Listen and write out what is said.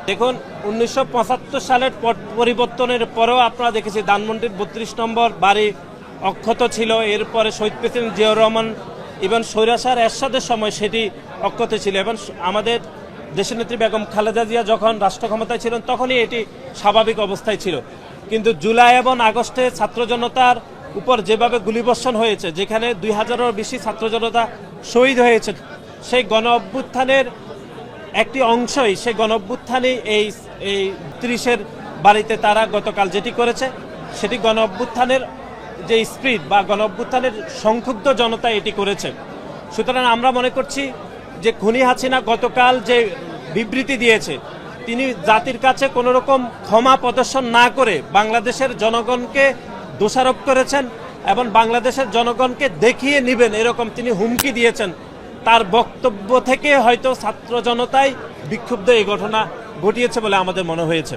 দেখুন 1975 সালের পরিবর্তনের পরেও আপনারা দেখেছি ধানমন্ডির 32 নম্বর বাড়ি অক্ষত ছিল। এরপরে শহীদ প্রেসিডেন্ট জিয়াউর রহমান ইভেন স্বৈরাচার এরশাদের সময় সেটি অক্ষত ছিল এবং আমাদের দেশনেত্রী বেগম খালেদা জিয়া যখন রাষ্ট্র ক্ষমতায় ছিলেন তখনই এটি স্বাভাবিক অবস্থায় ছিল। কিন্তু জুলাই এবং আগস্টে ছাত্র জনতার উপর যেভাবে গুলিবর্ষণ হয়েছে, যেখানে 2000-এরও বেশি ছাত্র জনতা শহীদ হয়েছে, সেই গণ অভ্যুত্থানের একটি অংশই সেই গণ অভ্যুত্থানই এই 30-এর বাড়িতে তারা গতকাল যেটি করেছে সেটি গণ অভ্যুত্থানের যে স্পিরিট বা গণ অভ্যুত্থানের সংক্ষুব্ধ জনতা এটি করেছে। সুতরাং আমরা মনে করছি যে খুনি হাসিনা গতকাল যে বিবৃতি দিয়েছে, তিনি জাতির কাছে কোনো রকম ক্ষমা প্রদর্শন না করে বাংলাদেশের জনগণকে দোষারোপ করেছেন এবং বাংলাদেশের জনগণকে দেখিয়ে নেবেন এরকম তিনি হুমকি দিয়েছেন। তার বক্তব্য থেকে হয়তো ছাত্র জনতাই বিক্ষুব্ধ এই ঘটনা ঘটিয়েছে বলে আমাদের মনে হয়েছে।